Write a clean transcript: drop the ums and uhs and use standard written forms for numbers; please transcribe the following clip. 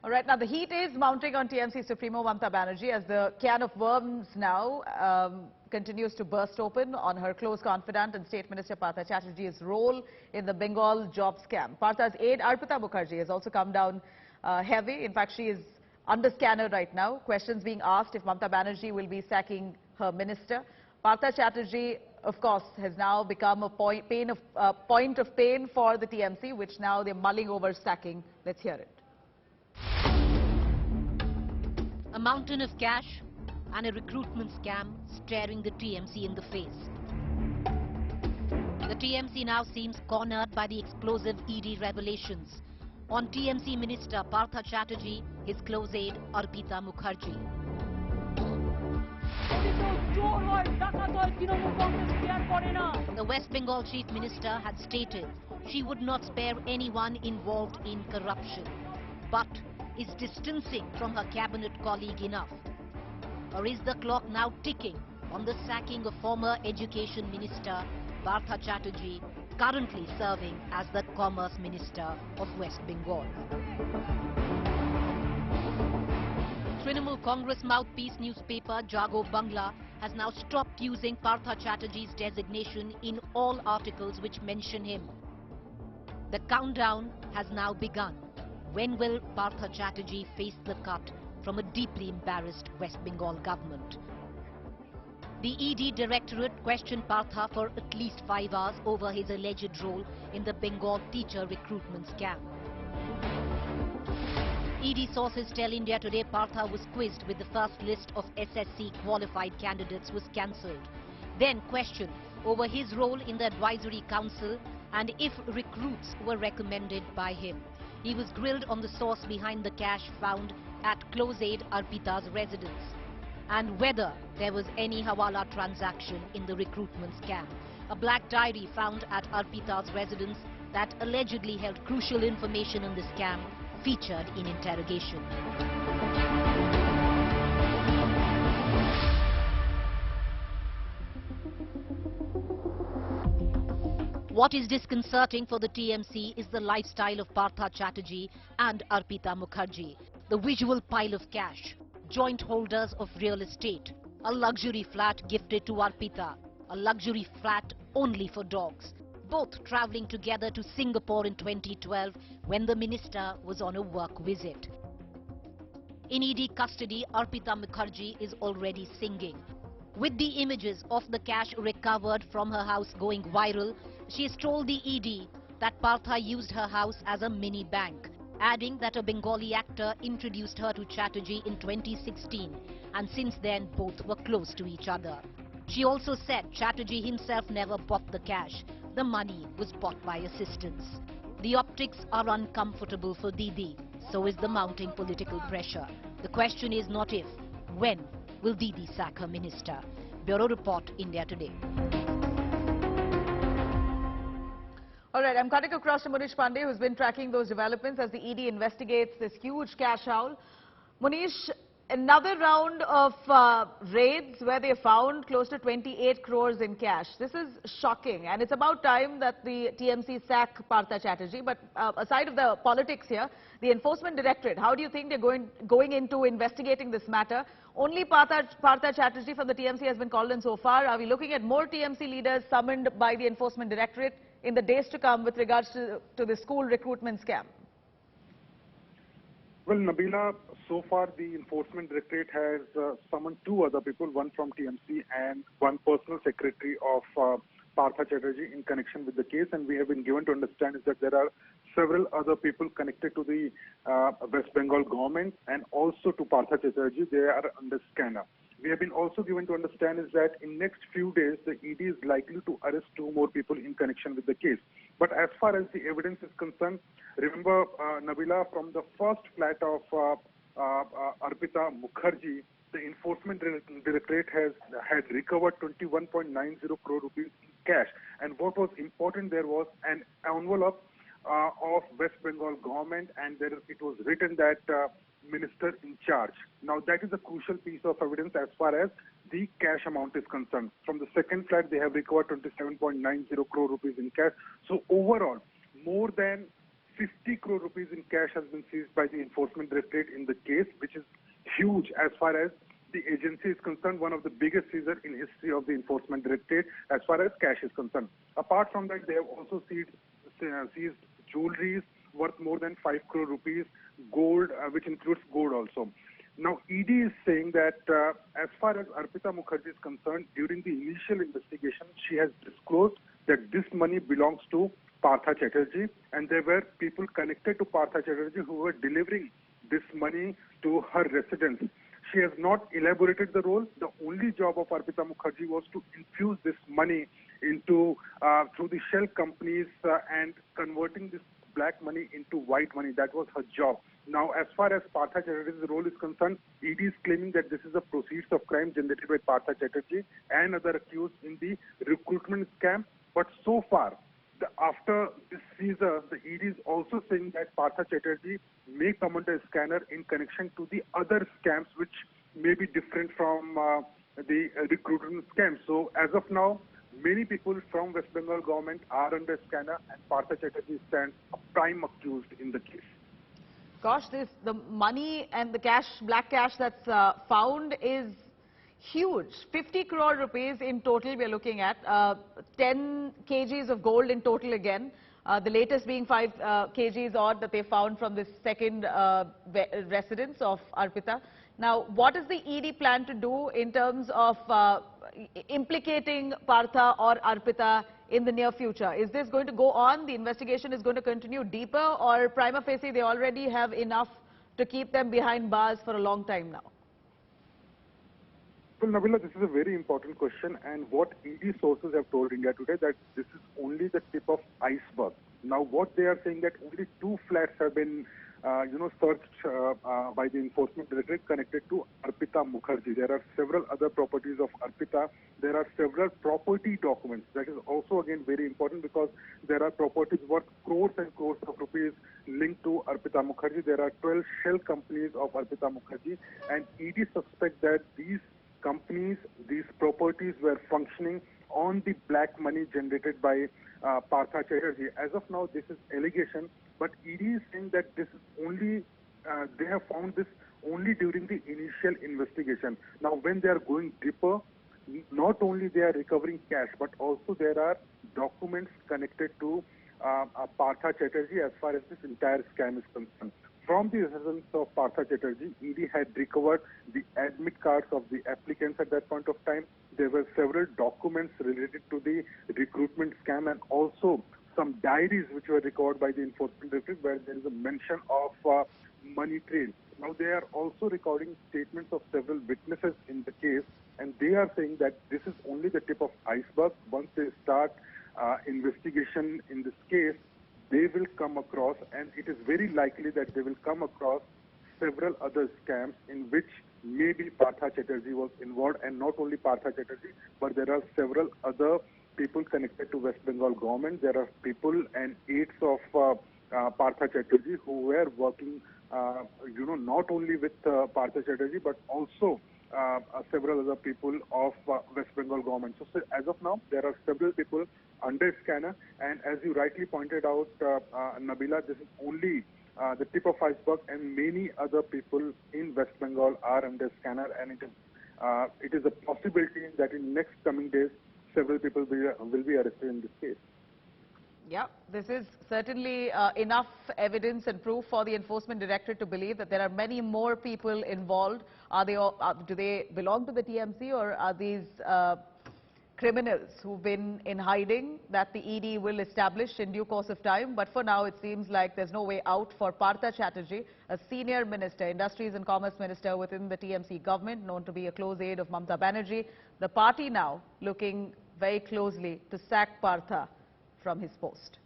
All right, now the heat is mounting on TMC Supremo Mamata Banerjee as the can of worms now continues to burst open on her close confidant and State Minister Partha Chatterjee's role in the Bengal job scam. Partha's aide Arpita Mukherjee has also come down heavy. In fact, she is under scanner right now. Questions being asked if Mamata Banerjee will be sacking her minister. Partha Chatterjee, of course, has now become a point of pain for the TMC, which now they're mulling over sacking. Let's hear it. A mountain of cash and a recruitment scam staring the TMC in the face. The TMC now seems cornered by the explosive ED revelations on TMC Minister Partha Chatterjee, his close aide Arpita Mukherjee. The West Bengal Chief Minister had stated she would not spare anyone involved in corruption, but is distancing from her cabinet colleague enough? Or is the clock now ticking on the sacking of former Education Minister Partha Chatterjee, currently serving as the Commerce Minister of West Bengal? Trinamool Congress mouthpiece newspaper Jago Bangla has now stopped using Partha Chatterjee's designation in all articles which mention him. The countdown has now begun. When will Partha Chatterjee face the cut from a deeply embarrassed West Bengal government? The ED Directorate questioned Partha for at least 5 hours over his alleged role in the Bengal teacher recruitment scam. ED sources tell India Today Partha was quizzed with the first list of SSC qualified candidates was cancelled. Then questioned over his role in the advisory council and if recruits were recommended by him. He was grilled on the source behind the cash found at close aide Arpita's residence and whether there was any hawala transaction in the recruitment scam. A black diary found at Arpita's residence that allegedly held crucial information on the scam featured in interrogation. What is disconcerting for the TMC is the lifestyle of Partha Chatterjee and Arpita Mukherjee. The visual pile of cash, joint holders of real estate, a luxury flat gifted to Arpita, a luxury flat only for dogs, both travelling together to Singapore in 2012 when the minister was on a work visit. In ED custody, Arpita Mukherjee is already singing. With the images of the cash recovered from her house going viral, she has told the ED that Partha used her house as a mini bank, adding that a Bengali actor introduced her to Chatterjee in 2016 and since then both were close to each other. She also said Chatterjee himself never bought the cash. The money was bought by assistants. The optics are uncomfortable for Didi. So is the mounting political pressure. The question is not if, when will Didi sack her minister? Bureau Report, India Today. All right, I'm cutting across to Munish Pandey, who's been tracking those developments as the ED investigates this huge cash haul. Munish, another round of raids where they found close to 28 crores in cash. This is shocking, and it's about time that the TMC sack Partha Chatterjee. But aside of the politics here, the Enforcement Directorate, how do you think they're going into investigating this matter? Only Partha Chatterjee from the TMC has been called in so far. Are we looking at more TMC leaders summoned by the Enforcement Directorate in the days to come with regards to the school recruitment scam? Well, Nabila, so far the Enforcement Directorate has summoned 2 other people, one from TMC and one personal secretary of Partha Chatterjee in connection with the case, and we have been given to understand is that there are several other people connected to the West Bengal government and also to Partha Chatterjee. They are under scanner. We have been also given to understand is that in next few days, the ED is likely to arrest 2 more people in connection with the case. But as far as the evidence is concerned, remember, Nabila, from the first flat of Arpita Mukherjee, the Enforcement Directorate had recovered 21.90 crore rupees in cash. And what was important there was an envelope of West Bengal government, and there it was written that minister in charge. Now that is a crucial piece of evidence as far as the cash amount is concerned. From the second flat, they have recovered 27.90 crore rupees in cash. So overall, more than 50 crore rupees in cash has been seized by the Enforcement Directorate in the case, which is huge as far as the agency is concerned, one of the biggest seizures in history of the Enforcement Directorate as far as cash is concerned. Apart from that, they have also seized jewelries worth more than 5 crore rupees, gold, which includes gold also. Now, ED is saying that as far as Arpita Mukherjee is concerned, during the initial investigation, she has disclosed that this money belongs to Partha Chatterjee, and there were people connected to Partha Chatterjee who were delivering this money to her residence. She has not elaborated the role. The only job of Arpita Mukherjee was to infuse this money into through the shell companies and converting this black money into white money. That was her job. Now, as far as Partha Chatterjee's role is concerned, ED is claiming that this is the proceeds of crime generated by Partha Chatterjee and other accused in the recruitment scam. But so far, after this seizure, the ED is also saying that Partha Chatterjee may come under a scanner in connection to the other scams which may be different from the recruitment scam. So as of now, many people from West Bengal government are under scanner, and Partha Chatterjee stands a prime accused in the case. Gosh, the money and the cash, black cash that's found is huge. 50 crore rupees in total we are looking at. 10 kgs of gold in total again. The latest being 5 kgs odd that they found from this second residence of Arpita. Now, what does the ED plan to do in terms of implicating Partha or Arpita in the near future? Is this going to go on? The investigation is going to continue deeper, or prima facie they already have enough to keep them behind bars for a long time now? Well, Nabila, this is a very important question, and what ED sources have told India Today that this is only the tip of iceberg. Now, what they are saying that only 2 flats have been, searched by the Enforcement Directorate connected to Arpita Mukherjee. There are several other properties of Arpita. There are several property documents. That is also again very important because there are properties worth crores and crores of rupees linked to Arpita Mukherjee. There are 12 shell companies of Arpita Mukherjee, and ED suspect that these companies, these properties were functioning on the black money generated by Partha Chatterjee. As of now, this is allegation, but ED is saying that this is only, they have found this only during the initial investigation. Now, when they are going deeper, not only they are recovering cash, but also there are documents connected to Partha Chatterjee as far as this entire scam is concerned. From the residence of Partha Chatterjee, ED had recovered the admit cards of the applicants at that point of time. There were several documents related to the recruitment scam and also some diaries which were recorded by the Enforcement Directorate where there is a mention of money trail. Now they are also recording statements of several witnesses in the case, and they are saying that this is only the tip of iceberg. Once they start investigation in this case, they will come across, and it is very likely that they will come across several other scams in which maybe Partha Chatterjee was involved, and not only Partha Chatterjee, but there are several other people connected to West Bengal government. There are people and aides of Partha Chatterjee who were working, not only with Partha Chatterjee, but also several other people of West Bengal government. So as of now, there are several people under scanner, and as you rightly pointed out, Nabila, this is only the tip of iceberg, and many other people in West Bengal are under scanner, and it is a possibility that in next coming days, several people will be arrested in this case. Yeah, this is certainly enough evidence and proof for the Enforcement Directorate to believe that there are many more people involved. Do they belong to the TMC, or are these criminals who've been in hiding that the ED will establish in due course of time? But for now, it seems like there's no way out for Partha Chatterjee, a senior minister, Industries and Commerce Minister within the TMC government, known to be a close aide of Mamata Banerjee. The party now looking very closely to sack Partha from his post.